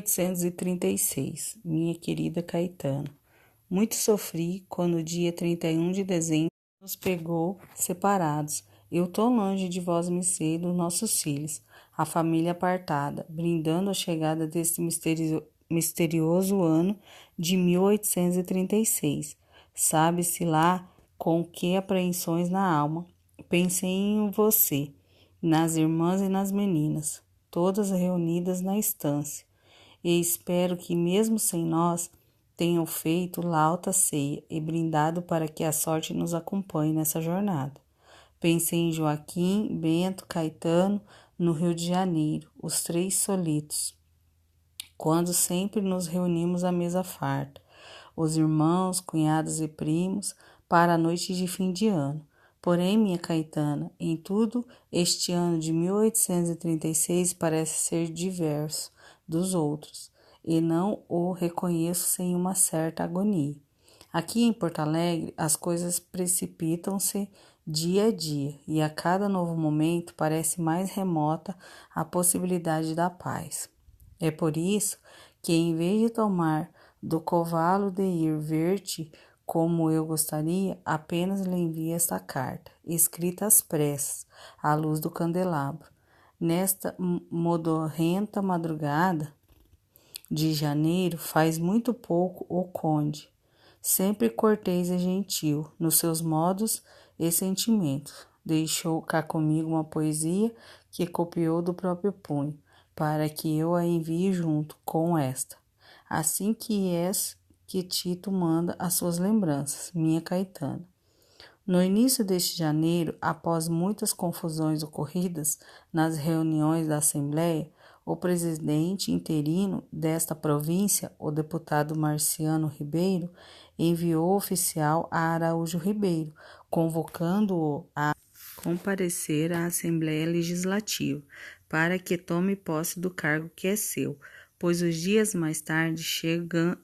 1836, minha querida Caetano. Muito sofri quando o dia 31 de dezembro nos pegou separados. Eu tão longe de vós me sei dos nossos filhos, a família apartada, brindando a chegada deste misterioso ano de 1836. Sabe-se lá com que apreensões na alma. Pensei em você, nas irmãs e nas meninas, todas reunidas na estância, e espero que, mesmo sem nós, tenham feito lauta ceia e brindado para que a sorte nos acompanhe nessa jornada. Pensei em Joaquim, Bento, Caetano, no Rio de Janeiro, os três solitos, quando sempre nos reunimos à mesa farta, os irmãos, cunhados e primos, para a noite de fim de ano. Porém, minha Caetana, em tudo, este ano de 1836 parece ser diverso dos outros, e não o reconheço sem uma certa agonia. Aqui em Porto Alegre, as coisas precipitam-se dia a dia, e a cada novo momento parece mais remota a possibilidade da paz. É por isso que, em vez de tomar do cavalo de ir ver-te como eu gostaria, apenas lhe envio esta carta, escrita às pressas, à luz do candelabro. Nesta modorrenta madrugada de janeiro, faz muito pouco o conde, sempre cortês e gentil, nos seus modos e sentimentos, deixou cá comigo uma poesia que copiou do próprio punho, para que eu a envie junto com esta. Assim que és que Tito manda as suas lembranças, minha Caetana. No início deste janeiro, após muitas confusões ocorridas nas reuniões da Assembleia, o presidente interino desta província, o deputado Marciano Ribeiro, enviou oficial a Araújo Ribeiro, convocando-o a comparecer à Assembleia Legislativa, para que tome posse do cargo que é seu, pois os dias mais tarde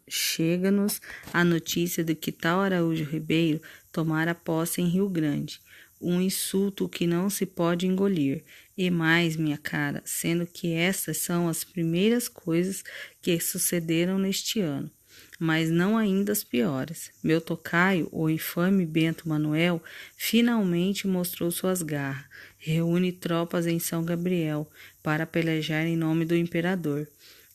chega-nos a notícia de que tal Araújo Ribeiro tomara posse em Rio Grande, um insulto que não se pode engolir, e mais, minha cara, sendo que estas são as primeiras coisas que sucederam neste ano, mas não ainda as piores. Meu tocaio, o infame Bento Manuel, finalmente mostrou suas garras, reúne tropas em São Gabriel para pelejar em nome do imperador,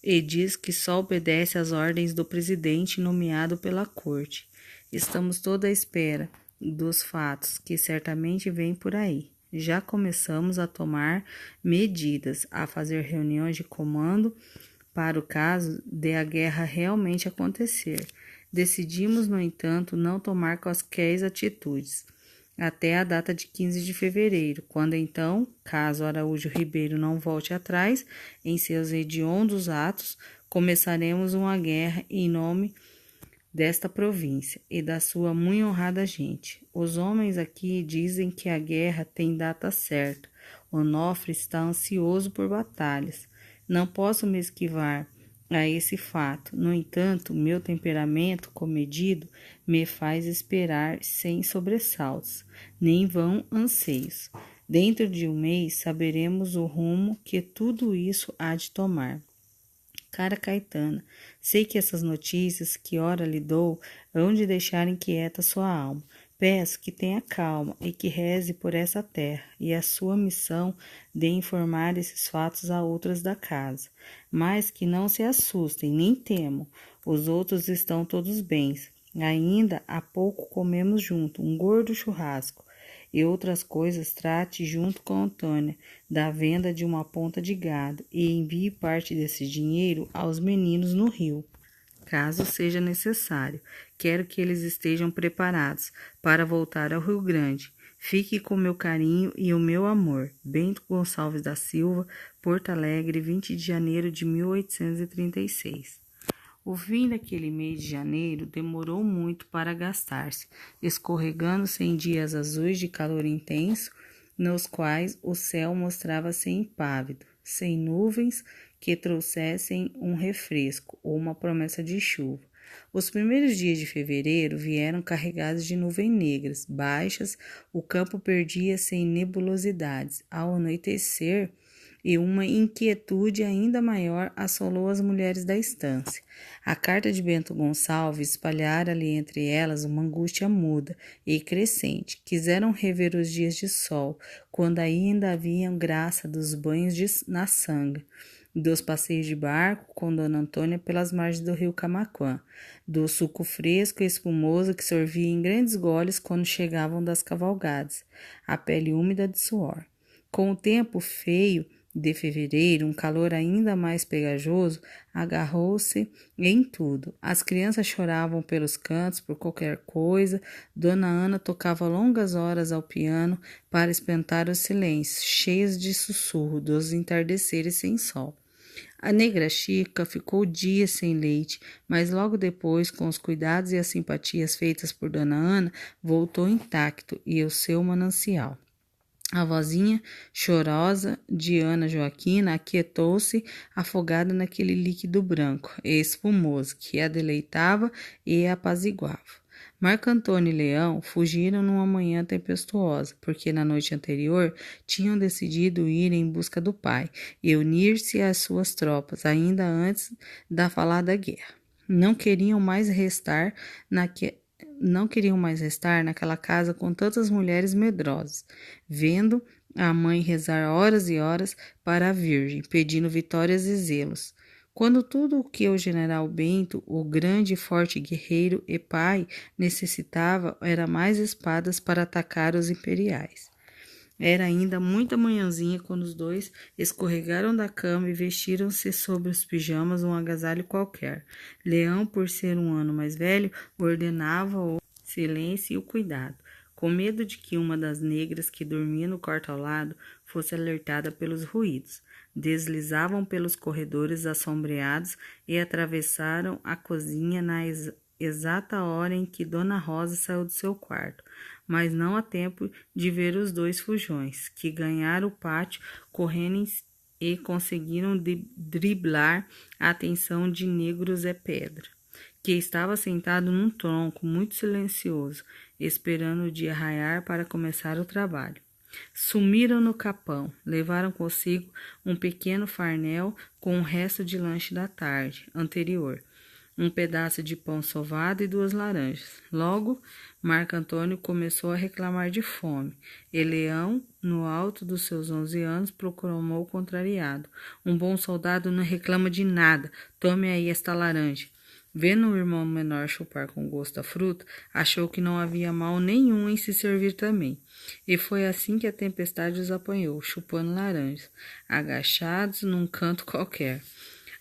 e diz que só obedece às ordens do presidente nomeado pela corte. Estamos toda à espera dos fatos que certamente vêm por aí. Já começamos a tomar medidas, a fazer reuniões de comando para o caso de a guerra realmente acontecer. Decidimos, no entanto, não tomar quaisquer atitudes até a data de 15 de fevereiro, quando então, caso Araújo Ribeiro não volte atrás em seus hediondos atos, começaremos uma guerra em nome desta província e da sua muito honrada gente. Os homens aqui dizem que a guerra tem data certa. Onofre está ansioso por batalhas. Não posso me esquivar a esse fato. No entanto, meu temperamento comedido me faz esperar sem sobressaltos, nem vão anseios. Dentro de um mês saberemos o rumo que tudo isso há de tomar. Cara Caetana, sei que essas notícias que ora lhe dou hão de deixar inquieta sua alma. Peço que tenha calma e que reze por essa terra e a sua missão de informar esses fatos a outras da casa. Mas que não se assustem, nem temam. Os outros estão todos bens. Ainda há pouco comemos junto um gordo churrasco. E outras coisas trate junto com Antônia da venda de uma ponta de gado e envie parte desse dinheiro aos meninos no Rio, caso seja necessário. Quero que eles estejam preparados para voltar ao Rio Grande. Fique com meu carinho e o meu amor. Bento Gonçalves da Silva, Porto Alegre, 20 de janeiro de 1836. O fim daquele mês de janeiro demorou muito para gastar-se, escorregando-se em dias azuis de calor intenso, nos quais o céu mostrava-se impávido, sem nuvens que trouxessem um refresco ou uma promessa de chuva. Os primeiros dias de fevereiro vieram carregados de nuvens negras, baixas, o campo perdia-se em nebulosidades. Ao anoitecer, e uma inquietude ainda maior assolou as mulheres da estância. A carta de Bento Gonçalves espalhara ali entre elas uma angústia muda e crescente. Quiseram rever os dias de sol, quando ainda haviam graça dos banhos na sanga, dos passeios de barco com Dona Antônia pelas margens do rio Camaquã, do suco fresco e espumoso que sorvia em grandes goles quando chegavam das cavalgadas, a pele úmida de suor. Com o tempo feio de fevereiro, um calor ainda mais pegajoso agarrou-se em tudo. As crianças choravam pelos cantos por qualquer coisa. Dona Ana tocava longas horas ao piano para espantar os silêncios, cheios de sussurro dos entardeceres sem sol. A negra Chica ficou dias sem leite, mas logo depois, com os cuidados e as simpatias feitas por Dona Ana, voltou intacto e o seu manancial. A vozinha chorosa de Ana Joaquina aquietou-se, afogada naquele líquido branco e espumoso que a deleitava e a apaziguava. Marco Antônio e Leão fugiram numa manhã tempestuosa, porque na noite anterior tinham decidido ir em busca do pai e unir-se às suas tropas, ainda antes da falada guerra. Não queriam mais restar naquela casa com tantas mulheres medrosas, vendo a mãe rezar horas e horas para a Virgem, pedindo vitórias e zelos. Quando tudo o que o general Bento, o grande e forte guerreiro e pai, necessitava era mais espadas para atacar os imperiais. Era ainda muita manhãzinha quando os dois escorregaram da cama e vestiram-se sobre os pijamas um agasalho qualquer. Leão, por ser um ano mais velho, ordenava o silêncio e o cuidado, com medo de que uma das negras que dormia no quarto ao lado fosse alertada pelos ruídos. Deslizavam pelos corredores assombreados e atravessaram a cozinha na exata hora em que Dona Rosa saiu do seu quarto, mas não há tempo de ver os dois fujões, que ganharam o pátio correndo e conseguiram driblar a atenção de Negro Zé Pedra, que estava sentado num tronco muito silencioso, esperando o dia raiar para começar o trabalho. Sumiram no capão, levaram consigo um pequeno farnel com o resto de lanche da tarde anterior, um pedaço de pão sovado e 2 laranjas. Logo, Marco Antônio começou a reclamar de fome, e Leão, no alto dos seus 11 anos, proclamou contrariado: "Um bom soldado não reclama de nada, tome aí esta laranja." Vendo o irmão menor chupar com gosto a fruta, achou que não havia mal nenhum em se servir também. E foi assim que a tempestade os apanhou, chupando laranjas, agachados num canto qualquer.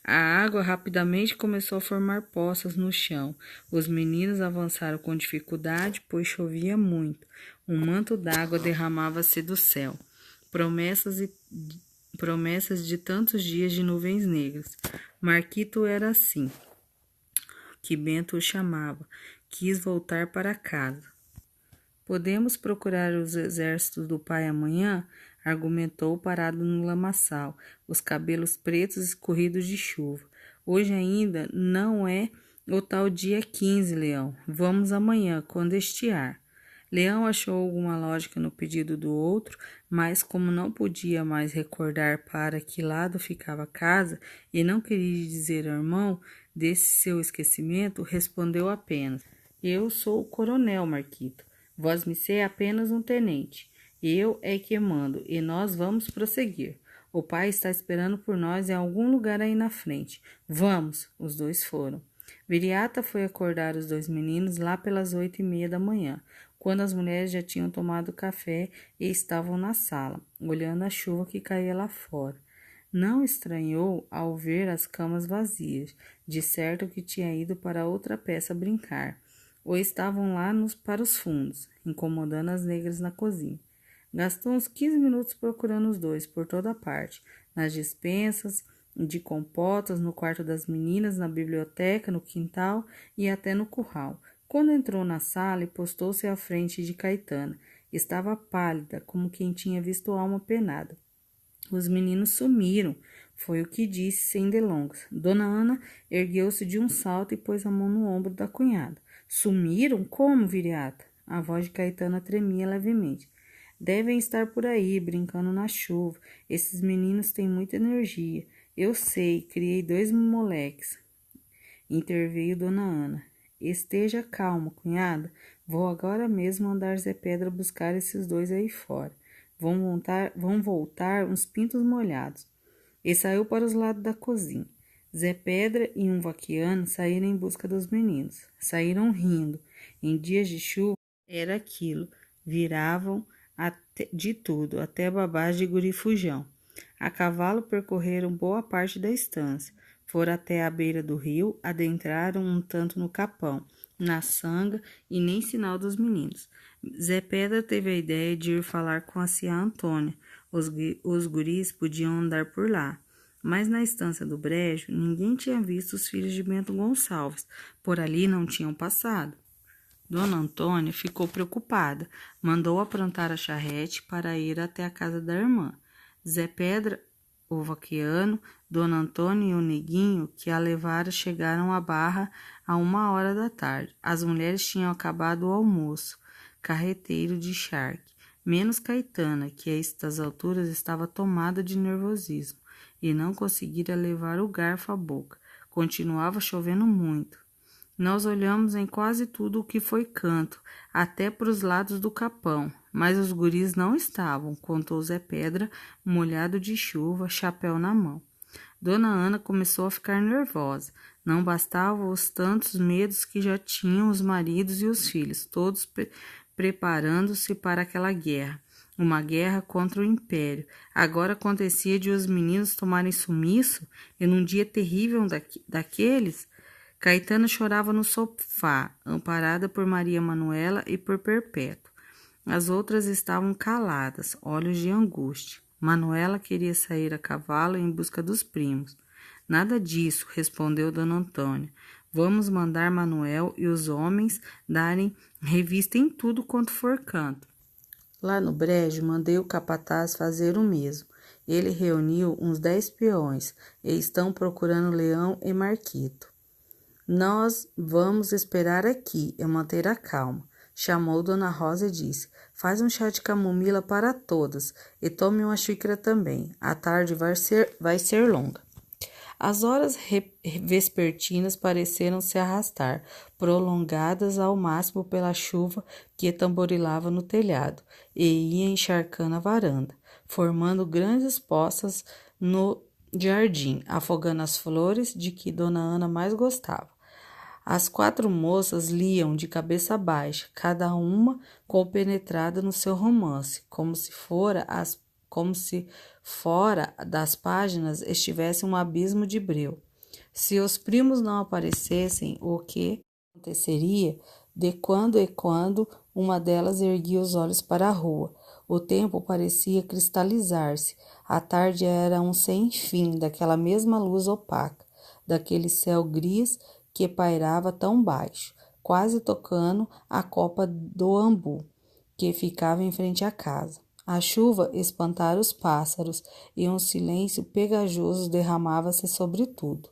A água rapidamente começou a formar poças no chão. Os meninos avançaram com dificuldade, pois chovia muito. Um manto d'água derramava-se do céu. Promessas de tantos dias de nuvens negras. Marquito era assim que Bento o chamava. Quis voltar para casa. "Podemos procurar os exércitos do pai amanhã?" argumentou parado no lamaçal, os cabelos pretos escorridos de chuva. "Hoje ainda não é o tal dia 15, Leão. Vamos amanhã, quando estiar." Leão achou alguma lógica no pedido do outro, mas como não podia mais recordar para que lado ficava a casa e não queria dizer ao irmão desse seu esquecimento, respondeu apenas: "Eu sou o coronel, Marquito. Vosmecê é apenas um tenente. Eu é que mando e nós vamos prosseguir. O pai está esperando por nós em algum lugar aí na frente. Vamos." Os dois foram. Viriata foi acordar os 2 meninos lá pelas 8:30 da manhã, quando as mulheres já tinham tomado café e estavam na sala, olhando a chuva que caía lá fora. Não estranhou ao ver as camas vazias, de certo que tinha ido para outra peça brincar, ou estavam lá para os fundos, incomodando as negras na cozinha. Gastou uns 15 minutos procurando os dois por toda parte, nas despensas de compotas, no quarto das meninas, na biblioteca, no quintal e até no curral. Quando entrou na sala e postou-se à frente de Caetana, estava pálida, como quem tinha visto alma penada. "Os meninos sumiram", foi o que disse sem delongas. Dona Ana ergueu-se de um salto e pôs a mão no ombro da cunhada. "Sumiram? Como, Viriata?" A voz de Caetana tremia levemente. Devem estar por aí, brincando na chuva. Esses meninos têm muita energia. Eu sei, criei 2 moleques, interveio Dona Ana. Esteja calma, cunhada. Vou agora mesmo mandar Zé Pedra buscar esses 2 aí fora. Vão voltar uns pintos molhados. E saiu para os lados da cozinha. Zé Pedra e um vaquiano saíram em busca dos meninos. Saíram rindo. Em dias de chuva era aquilo. Viravam de tudo, até babás de guri-fujão. A cavalo percorreram boa parte da estância. Foram até a beira do rio, adentraram um tanto no capão, na sanga e nem sinal dos meninos. Zé Pedra teve a ideia de ir falar com a cia Antônia. Os guris podiam andar por lá. Mas na estância do brejo, ninguém tinha visto os filhos de Bento Gonçalves. Por ali não tinham passado. Dona Antônia ficou preocupada. Mandou aprontar a charrete para ir até a casa da irmã. Zé Pedra, o vaqueano, Dona Antônia e o neguinho que a levara chegaram à barra a 1 hora da tarde. As mulheres tinham acabado o almoço, carreteiro de charque, menos Caetana, que a estas alturas estava tomada de nervosismo e não conseguira levar o garfo à boca. Continuava chovendo muito. Nós olhamos em quase tudo o que foi canto, até para os lados do capão, mas os guris não estavam, contou Zé Pedra, molhado de chuva, chapéu na mão. Dona Ana começou a ficar nervosa. Não bastavam os tantos medos que já tinham os maridos e os filhos, todos preparando-se para aquela guerra. Uma guerra contra o império. Agora acontecia de os meninos tomarem sumiço e num dia terrível daqueles. Caetana chorava no sofá, amparada por Maria Manuela e por Perpétua. As outras estavam caladas, olhos de angústia. Manuela queria sair a cavalo em busca dos primos. Nada disso, respondeu Dona Antônia. Vamos mandar Manuel e os homens darem revista em tudo quanto for canto. Lá no brejo, mandei o capataz fazer o mesmo. Ele reuniu uns 10 peões e estão procurando Leão e Marquito. Nós vamos esperar aqui e manter a calma. Chamou Dona Rosa e disse, faz um chá de camomila para todas e tome uma xícara também. A tarde vai ser longa. As horas vespertinas pareceram se arrastar, prolongadas ao máximo pela chuva que tamborilava no telhado e ia encharcando a varanda, formando grandes poças no jardim, afogando as flores de que Dona Ana mais gostava. As 4 moças liam de cabeça baixa, cada uma compenetrada no seu romance, como se fora das páginas estivesse um abismo de breu. Se os primos não aparecessem, o que aconteceria? De quando em quando, uma delas erguia os olhos para a rua. O tempo parecia cristalizar-se. A tarde era um sem fim daquela mesma luz opaca, daquele céu gris que pairava tão baixo, quase tocando a copa do ambu, que ficava em frente à casa. A chuva espantara os pássaros e um silêncio pegajoso derramava-se sobre tudo.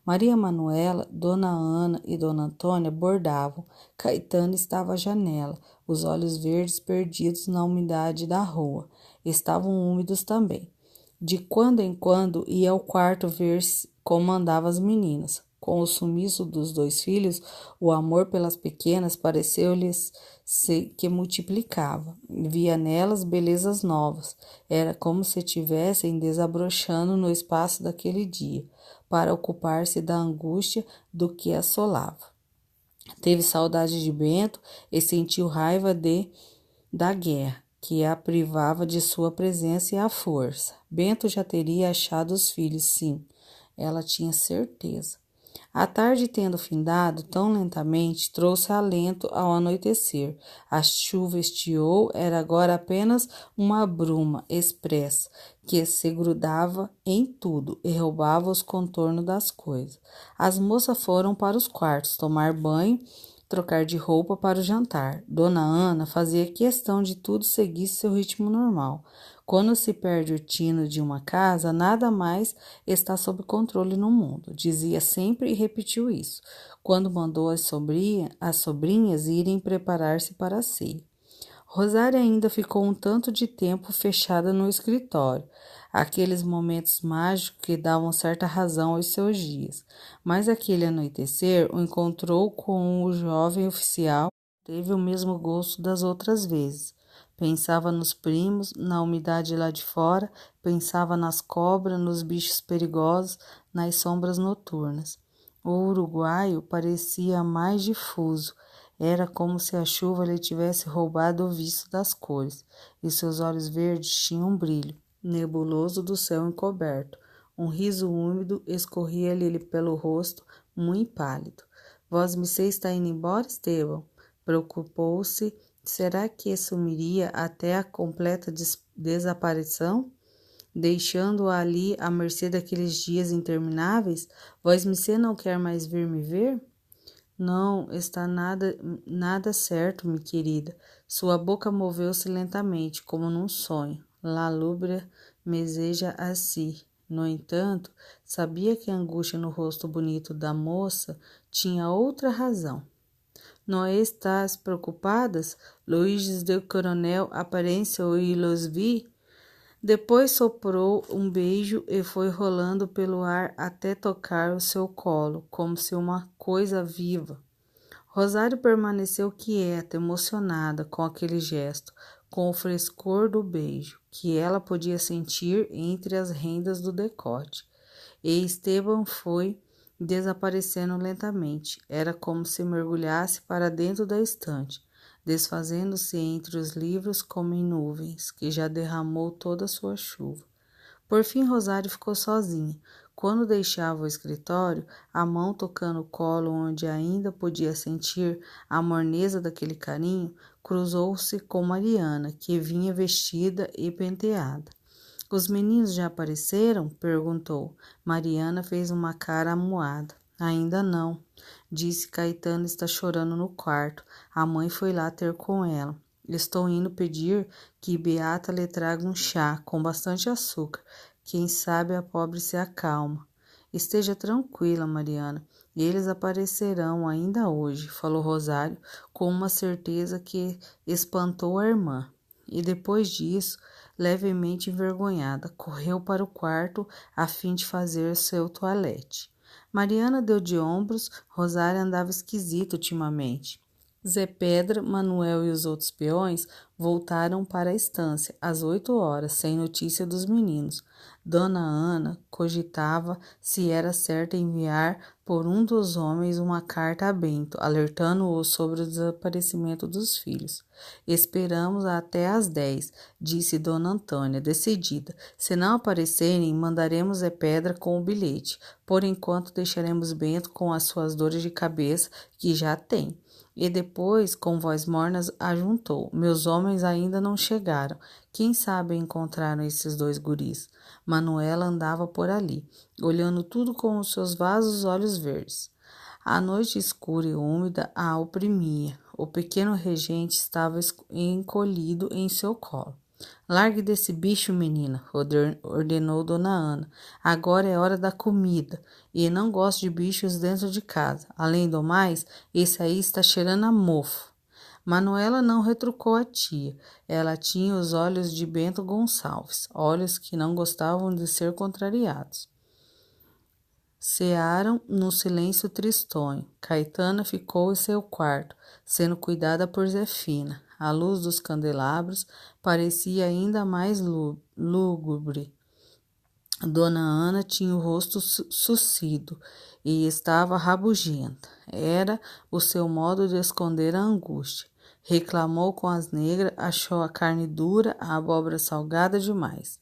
Maria Manuela, Dona Ana e Dona Antônia bordavam. Caetano estava à janela, os olhos verdes perdidos na umidade da rua. Estavam úmidos também. De quando em quando ia ao quarto ver como andavam as meninas. Com o sumiço dos 2 filhos, o amor pelas pequenas pareceu-lhes que multiplicava. Via nelas belezas novas. Era como se estivessem desabrochando no espaço daquele dia, para ocupar-se da angústia do que assolava. Teve saudade de Bento e sentiu raiva da guerra, que a privava de sua presença e à força. Bento já teria achado os filhos, sim. Ela tinha certeza. A tarde, tendo findado tão lentamente, trouxe alento ao anoitecer. A chuva estiou, era agora apenas uma bruma espessa que se grudava em tudo e roubava os contornos das coisas. As moças foram para os quartos tomar banho, trocar de roupa para o jantar. Dona Ana fazia questão de tudo seguisse seu ritmo normal. Quando se perde o tino de uma casa, nada mais está sob controle no mundo. Dizia sempre e repetiu isso, quando mandou as sobrinhas irem preparar-se para a ceia. Rosária ainda ficou um tanto de tempo fechada no escritório, aqueles momentos mágicos que davam certa razão aos seus dias. Mas aquele anoitecer o encontrou com o jovem oficial, teve o mesmo gosto das outras vezes. Pensava nos primos, na umidade lá de fora, pensava nas cobras, nos bichos perigosos, nas sombras noturnas. O uruguaio parecia mais difuso. Era como se a chuva lhe tivesse roubado o viço das cores, e seus olhos verdes tinham um brilho nebuloso do céu encoberto. Um riso úmido escorria-lhe pelo rosto, muito pálido. Vosmecê está indo embora, Estevão? Preocupou-se. Será que sumiria até a completa desaparição? Deixando-o ali à mercê daqueles dias intermináveis? Vosmecê não quer mais vir me ver? Não, está nada certo, minha querida. Sua boca moveu-se lentamente, como num sonho. La lúbria meseja a si. No entanto, sabia que a angústia no rosto bonito da moça tinha outra razão. Não estás preocupadas? Luís de Coronel apareceu e los vi. Depois soprou um beijo e foi rolando pelo ar até tocar o seu colo, como se uma coisa viva. Rosário permaneceu quieta, emocionada com aquele gesto, com o frescor do beijo, que ela podia sentir entre as rendas do decote. E Estevão foi desaparecendo lentamente. Era como se mergulhasse para dentro da estante, desfazendo-se entre os livros como em nuvens, que já derramou toda a sua chuva. Por fim, Rosário ficou sozinha. Quando deixava o escritório, a mão tocando o colo onde ainda podia sentir a morneza daquele carinho, cruzou-se com Mariana, que vinha vestida e penteada. Os meninos já apareceram? Perguntou. Mariana fez uma cara amuada. Ainda não, disse. Caetano está chorando no quarto. A mãe foi lá ter com ela. Estou indo pedir que Beata lhe traga um chá com bastante açúcar. Quem sabe a pobre se acalma. Esteja tranquila, Mariana. Eles aparecerão ainda hoje, falou Rosário, com uma certeza que espantou a irmã. E depois disso, levemente envergonhada, correu para o quarto a fim de fazer seu toalete. Mariana deu de ombros. Rosário andava esquisito ultimamente. Zé Pedra, Manuel e os outros peões voltaram para a estância às 8 horas, sem notícia dos meninos. Dona Ana cogitava se era certo enviar por um dos homens uma carta a Bento, alertando-o sobre o desaparecimento dos filhos. Esperamos até às 10, disse Dona Antônia, decidida. Se não aparecerem, mandaremos Zé Pedra com o bilhete. Por enquanto, deixaremos Bento com as suas dores de cabeça, que já tem. E depois, com voz morna, ajuntou: meus homens ainda não chegaram. Quem sabe encontraram esses dois guris? Manuela andava por ali, olhando tudo com os seus vasos olhos verdes. A noite escura e úmida a oprimia. O pequeno regente estava encolhido em seu colo. Largue desse bicho, menina, ordenou Dona Ana. Agora é hora da comida, e não gosto de bichos dentro de casa. Além do mais, esse aí está cheirando a mofo. Manuela não retrucou a tia. Ela tinha os olhos de Bento Gonçalves, olhos que não gostavam de ser contrariados. Cearam num silêncio tristonho. Caetana ficou em seu quarto, sendo cuidada por Zefina. A luz dos candelabros parecia ainda mais lúgubre. Dona Ana tinha o rosto sucido e estava rabugenta. Era o seu modo de esconder a angústia. Reclamou com as negras, achou a carne dura, a abóbora salgada demais.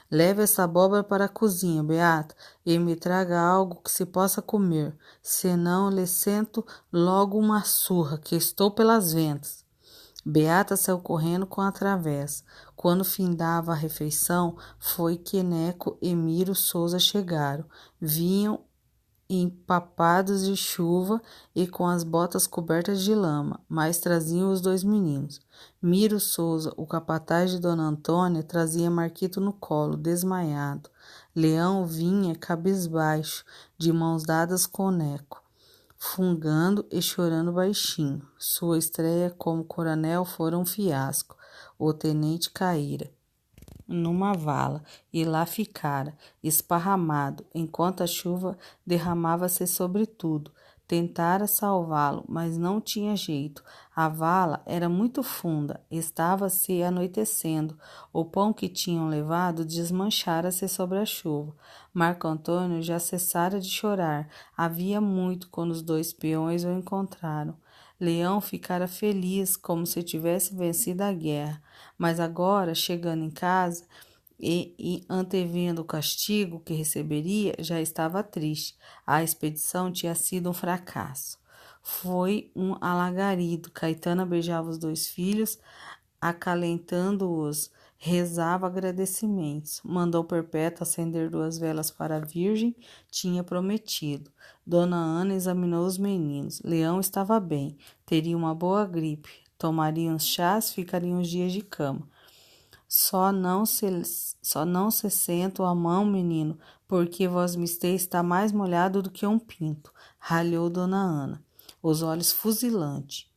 Leve essa abóbora para a cozinha, Beata, e me traga algo que se possa comer, senão lhe sento logo uma surra, que estou pelas ventas. Beata saiu correndo com a travessa. Quando findava a refeição, foi que Neco e Miro Souza chegaram. Vinham empapados de chuva e com as botas cobertas de lama, mas traziam os dois meninos. Miro Souza, o capataz de Dona Antônia, trazia Marquito no colo, desmaiado. Leão vinha cabisbaixo, de mãos dadas com Neco. fungando e chorando baixinho. Sua estreia como coronel fora um fiasco. O tenente caíra numa vala e lá ficara, esparramado, enquanto a chuva derramava-se sobre tudo. Tentara salvá-lo, mas não tinha jeito. A vala era muito funda, estava-se anoitecendo. O pão que tinham levado desmanchara-se sobre a chuva. Marco Antônio já cessara de chorar. Havia muito quando os dois peões o encontraram. Leão ficara feliz, como se tivesse vencido a guerra, mas agora, chegando em casa e antevendo o castigo que receberia, já estava triste. A expedição tinha sido um fracasso. Foi um alagarido. Caetana beijava os dois filhos, acalentando-os, rezava agradecimentos. Mandou Perpétua acender 2 velas para a Virgem, tinha prometido. Dona Ana examinou os meninos. Leão estava bem, teria uma boa gripe. Tomariam chás, ficariam uns dias de cama. Só não se sento a mão, menino, porque vosmecê está mais molhado do que um pinto, ralhou Dona Ana, os olhos fuzilantes.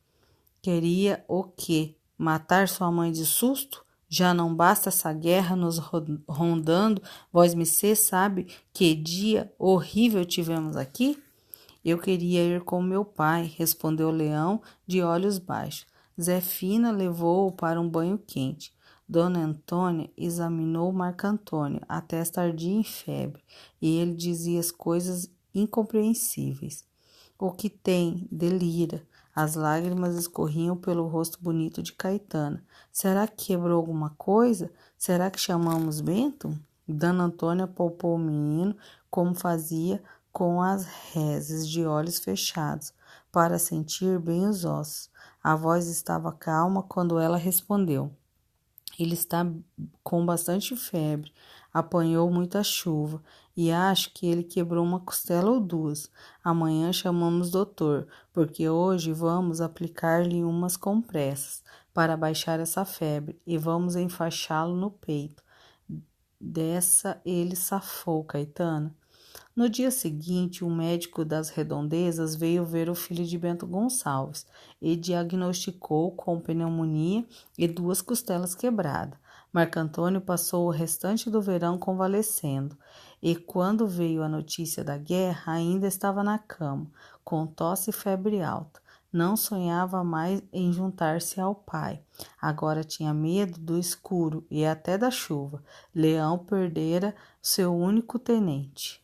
Queria o quê? Matar sua mãe de susto? Já não basta essa guerra nos rondando, vosmecê sabe que dia horrível tivemos aqui? Eu queria ir com meu pai, respondeu Leão, de olhos baixos. Zefina levou-o para um banho quente. Dona Antônia examinou Marco Antônio, a testa ardia em febre, e ele dizia as coisas incompreensíveis. O que tem? Delira. As lágrimas escorriam pelo rosto bonito de Caetana. Será que quebrou alguma coisa? Será que chamamos Bento? Dona Antônia apalpou o menino, como fazia com as reses, de olhos fechados, para sentir bem os ossos. A voz estava calma quando ela respondeu. Ele está com bastante febre, apanhou muita chuva e acho que ele quebrou uma costela ou duas. Amanhã chamamos doutor, porque hoje vamos aplicar-lhe umas compressas para baixar essa febre e vamos enfaixá-lo no peito. Dessa ele safou, Caetana. No dia seguinte, um médico das redondezas veio ver o filho de Bento Gonçalves e diagnosticou com pneumonia e 2 costelas quebradas. Marco Antônio passou o restante do verão convalescendo e, quando veio a notícia da guerra, ainda estava na cama, com tosse e febre alta. Não sonhava mais em juntar-se ao pai. Agora tinha medo do escuro e até da chuva. Leão perdera seu único tenente.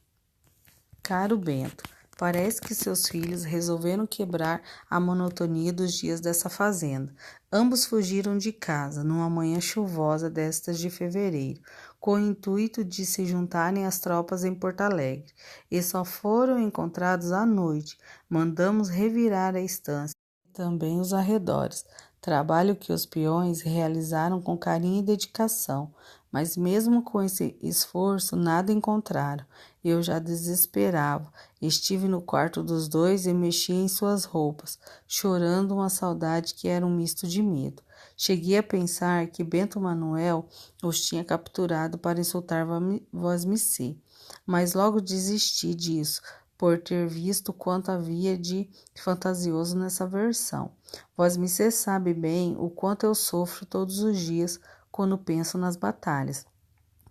Caro Bento, parece que seus filhos resolveram quebrar a monotonia dos dias dessa fazenda. Ambos fugiram de casa numa manhã chuvosa destas de fevereiro, com o intuito de se juntarem às tropas em Porto Alegre, e só foram encontrados à noite. Mandamos revirar a estância e também os arredores, trabalho que os peões realizaram com carinho e dedicação, mas mesmo com esse esforço nada encontraram. Eu já desesperava. Estive no quarto dos dois e mexi em suas roupas, chorando uma saudade que era um misto de medo. Cheguei a pensar que Bento Manuel os tinha capturado para insultar vosmecê, mas logo desisti disso, por ter visto quanto havia de fantasioso nessa versão. Vosmecê sabe bem o quanto eu sofro todos os dias quando penso nas batalhas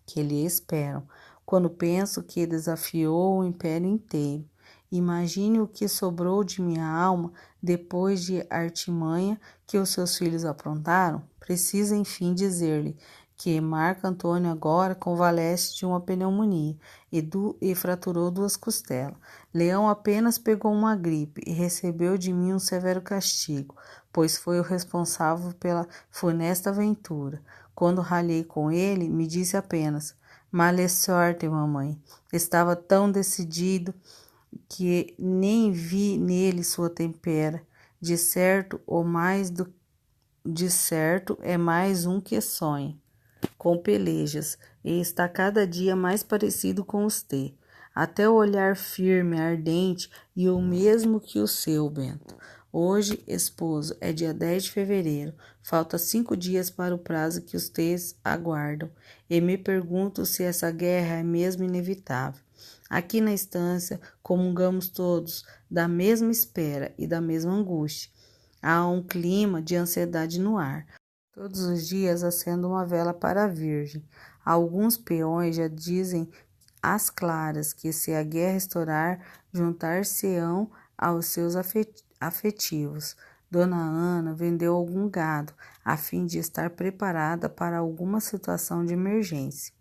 que lhe esperam, quando penso que desafiou o império inteiro. Imagine o que sobrou de minha alma depois de artimanha que os seus filhos aprontaram. Precisa, enfim, dizer-lhe que Marco Antônio agora convalesce de uma pneumonia e fraturou 2 costelas. Leão apenas pegou uma gripe e recebeu de mim um severo castigo, pois foi o responsável pela funesta aventura. Quando ralhei com ele, me disse apenas: "Male sorte, mamãe." Estava tão decidido que nem vi nele sua tempera. De certo é mais um que sonha com pelejas e está cada dia mais parecido com os T. Até o olhar firme, ardente e o mesmo que o seu, Bento. Hoje, esposo, é dia 10 de fevereiro. Falta 5 dias para o prazo que os T's aguardam. E me pergunto se essa guerra é mesmo inevitável. Aqui na estância, comungamos todos da mesma espera e da mesma angústia. Há um clima de ansiedade no ar. Todos os dias acendo uma vela para a Virgem. Alguns peões já dizem às claras que, se a guerra estourar, juntar-se-ão aos seus afetivos. Dona Ana vendeu algum gado, a fim de estar preparada para alguma situação de emergência.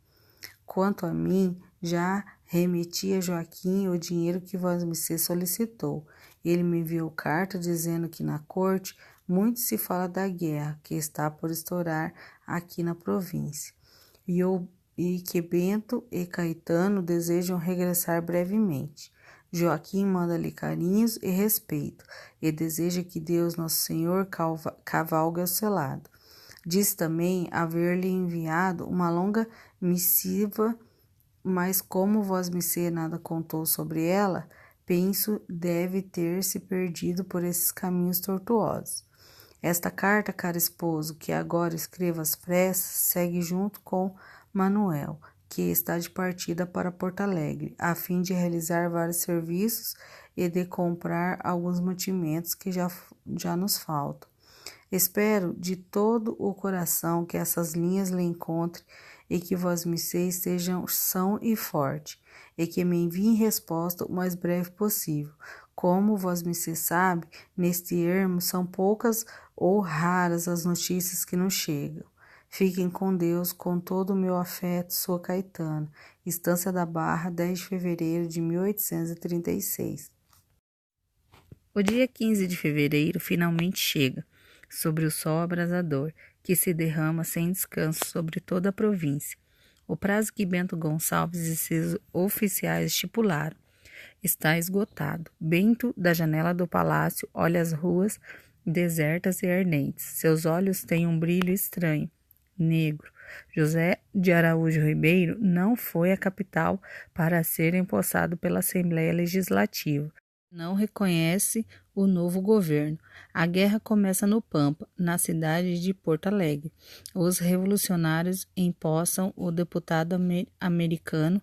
Quanto a mim, já remeti a Joaquim o dinheiro que Vosmecê solicitou. Ele me enviou carta dizendo que na corte muito se fala da guerra que está por estourar aqui na província, e que Bento e Caetano desejam regressar brevemente. Joaquim manda-lhe carinhos e respeito, e deseja que Deus Nosso Senhor cavalgue ao seu lado. Diz também haver-lhe enviado uma longa missiva, mas como Vosmecê nada contou sobre ela, penso deve ter se perdido por esses caminhos tortuosos. Esta carta, caro esposo, que agora escrevo às pressas, segue junto com Manuel, que está de partida para Porto Alegre, a fim de realizar vários serviços e de comprar alguns mantimentos que já nos faltam. Espero de todo o coração que essas linhas lhe encontrem e que Vosmecê estejam são e forte, e que me enviem resposta o mais breve possível. Como Vosmecê sabe, neste ermo são poucas ou raras as notícias que nos chegam. Fiquem com Deus, com todo o meu afeto, sua Caetana. Estância da Barra, 10 de fevereiro de 1836. O dia 15 de fevereiro finalmente chega, sobre o sol abrasador, que se derrama sem descanso sobre toda a província. O prazo que Bento Gonçalves e seus oficiais estipularam está esgotado. Bento, da janela do palácio, olha as ruas desertas e ardentes. Seus olhos têm um brilho estranho, negro. José de Araújo Ribeiro não foi à capital para ser empossado pela Assembleia Legislativa. Não reconhece o novo governo. A guerra começa no Pampa, na cidade de Porto Alegre. Os revolucionários empossam o deputado americano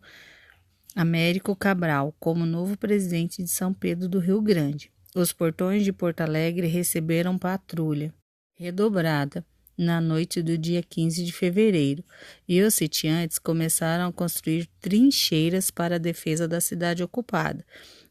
Américo Cabral como novo presidente de São Pedro do Rio Grande. Os portões de Porto Alegre receberam patrulha redobrada na noite do dia 15 de fevereiro, e os sitiantes começaram a construir trincheiras para a defesa da cidade ocupada.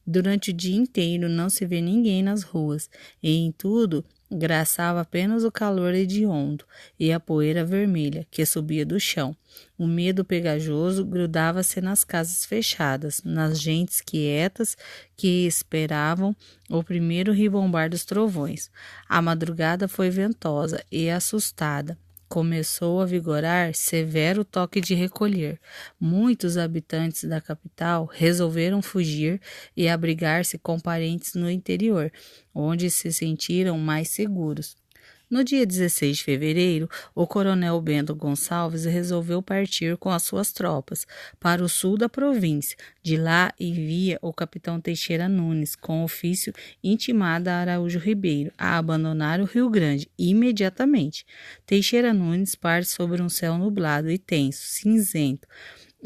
Durante o dia inteiro não se vê ninguém nas ruas, e em tudo graçava apenas o calor hediondo e a poeira vermelha que subia do chão. O medo pegajoso grudava-se nas casas fechadas, nas gentes quietas que esperavam o primeiro ribombar dos trovões. A madrugada foi ventosa e assustada. Começou a vigorar severo toque de recolher. Muitos habitantes da capital resolveram fugir e abrigar-se com parentes no interior, onde se sentiram mais seguros. No dia 16 de fevereiro, o coronel Bento Gonçalves resolveu partir com as suas tropas para o sul da província. De lá envia o capitão Teixeira Nunes, com ofício intimado a Araújo Ribeiro a abandonar o Rio Grande imediatamente. Teixeira Nunes parte sobre um céu nublado e tenso, cinzento.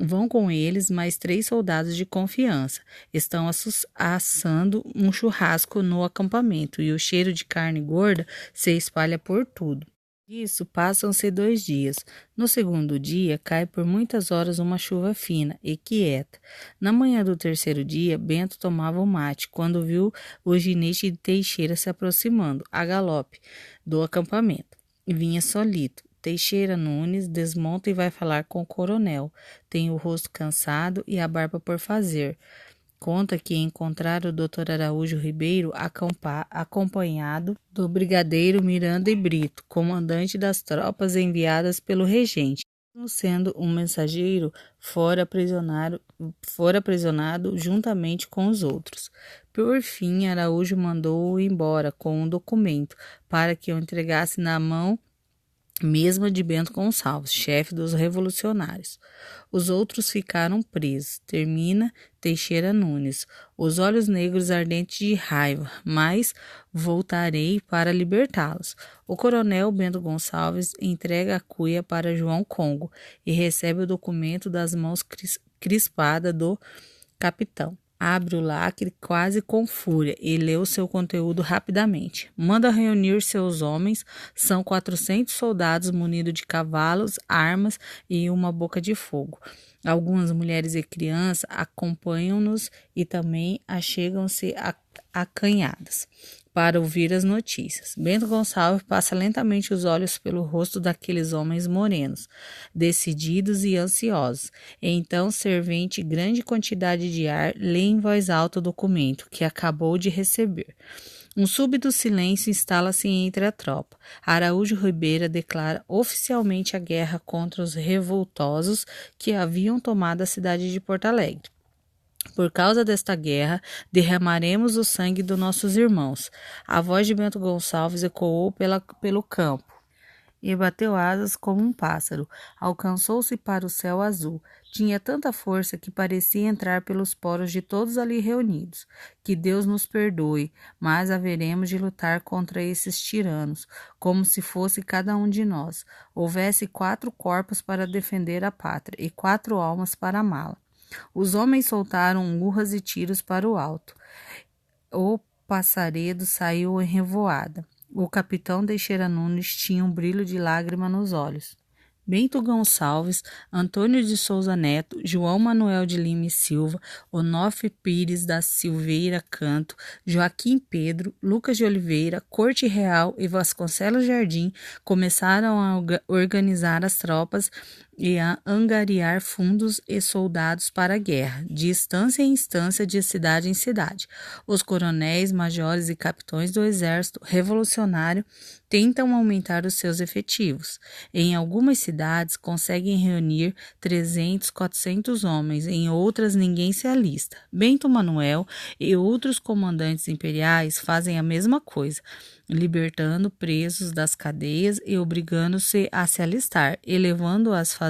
Vão com eles mais 3 soldados de confiança. Estão assando um churrasco no acampamento e o cheiro de carne gorda se espalha por tudo. Isso passam-se 2 dias. No segundo dia, cai por muitas horas uma chuva fina e quieta. Na manhã do terceiro dia, Bento tomava o mate quando viu o ginete de Teixeira se aproximando, a galope, do acampamento. Vinha solito. Teixeira Nunes desmonta e vai falar com o coronel. Tem o rosto cansado e a barba por fazer. Conta que encontraram o Dr. Araújo Ribeiro acompanhado do brigadeiro Miranda e Brito, comandante das tropas enviadas pelo regente. Mesmo sendo um mensageiro, fora aprisionado juntamente com os outros. Por fim, Araújo mandou-o embora com um documento para que o entregasse na mão mesmo de Bento Gonçalves, chefe dos revolucionários. Os outros ficaram presos. Termina Teixeira Nunes, os olhos negros ardentes de raiva, mas voltarei para libertá-los. O coronel Bento Gonçalves entrega a cuia para João Congo e recebe o documento das mãos crispadas do capitão. Abre o lacre quase com fúria e lê o seu conteúdo rapidamente. Manda reunir seus homens, são 400 soldados munidos de cavalos, armas e uma boca de fogo. Algumas mulheres e crianças acompanham-nos e também achegam-se acanhadas para ouvir as notícias. Bento Gonçalves passa lentamente os olhos pelo rosto daqueles homens morenos, decididos e ansiosos. Então, servente grande quantidade de ar, lê em voz alta o documento que acabou de receber. Um súbito silêncio instala-se entre a tropa. Araújo Ribeira declara oficialmente a guerra contra os revoltosos que haviam tomado a cidade de Porto Alegre. Por causa desta guerra, derramaremos o sangue dos nossos irmãos. A voz de Bento Gonçalves ecoou pelo campo e bateu asas como um pássaro. Alcançou-se para o céu azul. Tinha tanta força que parecia entrar pelos poros de todos ali reunidos. Que Deus nos perdoe, mas haveremos de lutar contra esses tiranos, como se fosse cada um de nós. Houvesse 4 corpos para defender a pátria e 4 almas para amá-la. Os homens soltaram urras e tiros para o alto. O passaredo saiu em revoada. O capitão Teixeira Nunes tinha um brilho de lágrima nos olhos. Bento Gonçalves, Antônio de Souza Neto, João Manuel de Lima e Silva, Onofre Pires da Silveira Canto, Joaquim Pedro, Lucas de Oliveira, Corte Real e Vasconcelos Jardim começaram a organizar as tropas e a angariar fundos e soldados para a guerra, de instância em instância, de cidade em cidade. Os coronéis, majores e capitães do exército revolucionário tentam aumentar os seus efetivos. Em algumas cidades conseguem reunir 300, 400 homens, em outras ninguém se alista. Bento Manuel e outros comandantes imperiais fazem a mesma coisa, libertando presos das cadeias e obrigando-se a se alistar, e levando às fazendas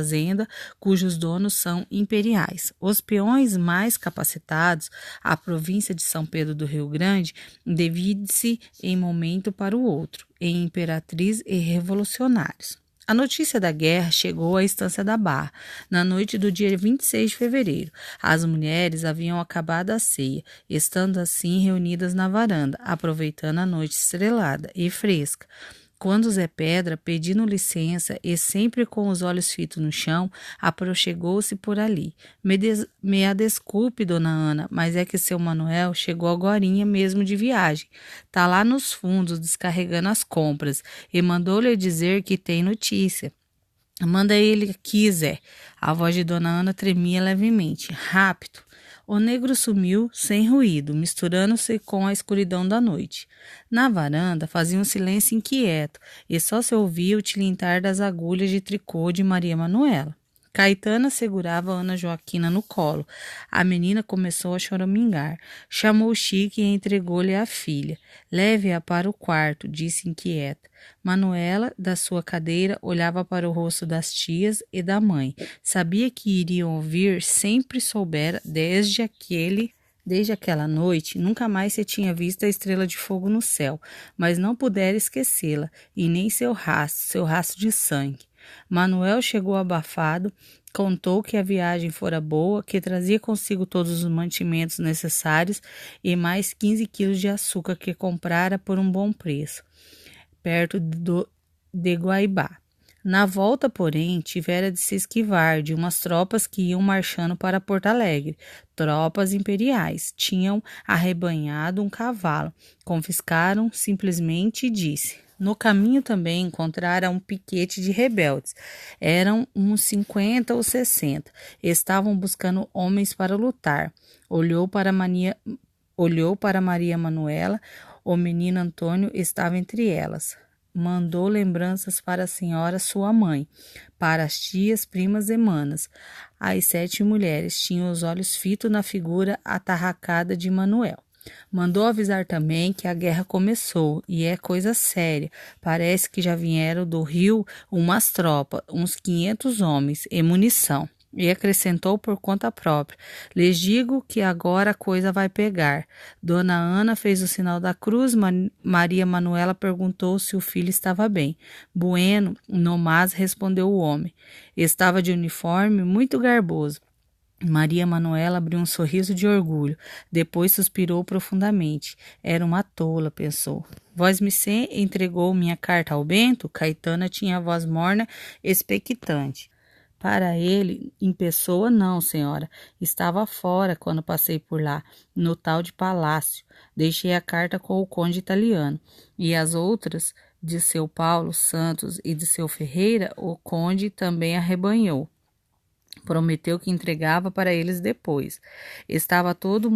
cujos donos são imperiais. Os peões mais capacitados, a província de São Pedro do Rio Grande, divide-se em momento para o outro, em imperatriz e revolucionários. A notícia da guerra chegou à estância da Barra, na noite do dia 26 de fevereiro. As mulheres haviam acabado a ceia, estando assim reunidas na varanda, aproveitando a noite estrelada e fresca. Quando Zé Pedra, pedindo licença e sempre com os olhos fitos no chão, aproximou-se por ali. Me a desculpe, dona Ana, mas é que seu Manuel chegou agorinha mesmo de viagem. Tá lá nos fundos descarregando as compras e mandou-lhe dizer que tem notícia. Manda ele aqui, Zé. A voz de dona Ana tremia levemente. Rápido. O negro sumiu sem ruído, misturando-se com a escuridão da noite. Na varanda fazia um silêncio inquieto e só se ouvia o tilintar das agulhas de tricô de Maria Manuela. Caetana segurava Ana Joaquina no colo. A menina começou a choramingar. Chamou Chique e entregou-lhe a filha. Leve-a para o quarto, disse inquieta. Manuela, da sua cadeira, olhava para o rosto das tias e da mãe. Sabia que iriam ouvir, sempre soubera, desde aquela noite, nunca mais se tinha visto a estrela de fogo no céu, mas não pudera esquecê-la, e nem seu rastro de sangue. Manuel chegou abafado, contou que a viagem fora boa, que trazia consigo todos os mantimentos necessários e mais 15 quilos de açúcar que comprara por um bom preço, perto de Guaibá. Na volta, porém, tivera de se esquivar de umas tropas que iam marchando para Porto Alegre. Tropas imperiais. Tinham arrebanhado um cavalo. Confiscaram simplesmente e disse. No caminho também encontraram um piquete de rebeldes. Eram uns 50 ou 60. Estavam buscando homens para lutar. Olhou para Maria Manuela. O menino Antônio estava entre elas. Mandou lembranças para a senhora sua mãe, para as tias, primas e manas. As 7 mulheres tinham os olhos fitos na figura atarracada de Manuel. Mandou avisar também que a guerra começou e é coisa séria. Parece que já vieram do Rio umas tropas, uns 500 homens e munição. E acrescentou por conta própria. Lhes digo que agora a coisa vai pegar. Dona Ana fez o sinal da cruz. Maria Manuela perguntou se o filho estava bem. Bueno, no mas, respondeu o homem. Estava de uniforme, muito garboso. Maria Manuela abriu um sorriso de orgulho, depois suspirou profundamente. Era uma tola, pensou. Vosmecê entregou minha carta ao Bento? Caetana tinha a voz morna, expectante. Para ele, em pessoa, não, senhora. Estava fora quando passei por lá, no tal de palácio. Deixei a carta com o conde italiano. E as outras, de seu Paulo Santos e de seu Ferreira, o conde também arrebanhou. Prometeu que entregava para eles depois. Estava todo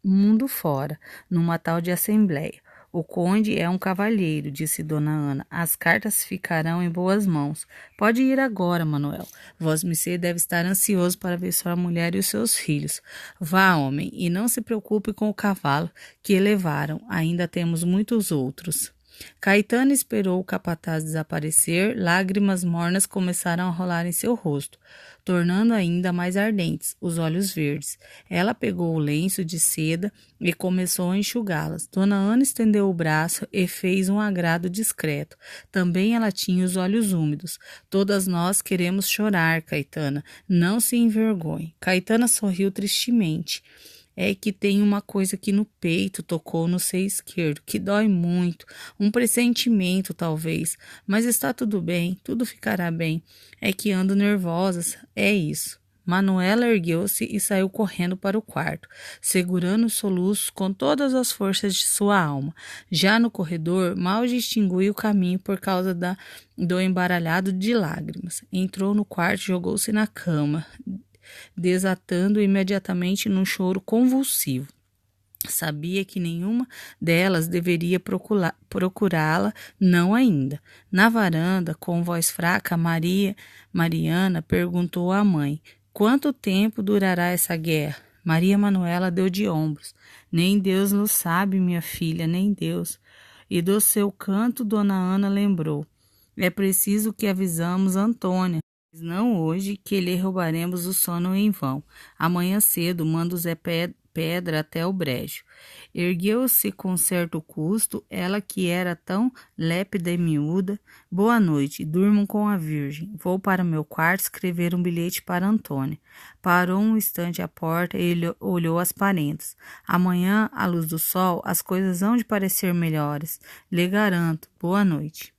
mundo fora, numa tal de assembleia. O conde é um cavalheiro, disse Dona Ana. As cartas ficarão em boas mãos. Pode ir agora, Manuel. Vosmecê deve estar ansioso para ver sua mulher e os seus filhos. Vá, homem, e não se preocupe com o cavalo que levaram. Ainda temos muitos outros. Caetano esperou o capataz desaparecer, lágrimas mornas começaram a rolar em seu rosto, tornando ainda mais ardentes os olhos verdes. Ela pegou o lenço de seda e começou a enxugá-las. Dona Ana estendeu o braço e fez um agrado discreto. Também ela tinha os olhos úmidos. Todas nós queremos chorar, Caetana. Não se envergonhe. Caetana sorriu tristemente. É que tem uma coisa aqui no peito, tocou no seio esquerdo, que dói muito, um pressentimento talvez, mas está tudo bem, tudo ficará bem. É que ando nervosa, é isso. Manuela ergueu-se e saiu correndo para o quarto, segurando os soluços com todas as forças de sua alma. Já no corredor, mal distinguiu o caminho por causa do embaralhado de lágrimas. Entrou no quarto e jogou-se na cama, desatando imediatamente num choro convulsivo. Sabia que nenhuma delas deveria procurá-la, não ainda. Na varanda, com voz fraca, Mariana perguntou à mãe: quanto tempo durará essa guerra? Maria Manuela deu de ombros. Nem Deus nos sabe, minha filha, nem Deus. E do seu canto, Dona Ana lembrou: é preciso que avisamos Antônia, mas não hoje, que lhe roubaremos o sono em vão. Amanhã cedo manda o Zé Pedra até o brejo. Ergueu-se com certo custo, ela que era tão lépida e miúda. Boa noite, durmam com a Virgem. Vou para meu quarto escrever um bilhete para Antônia. Parou um instante à porta e olhou as paredes. Amanhã, à luz do sol, as coisas hão de parecer melhores. Lhe garanto. Boa noite.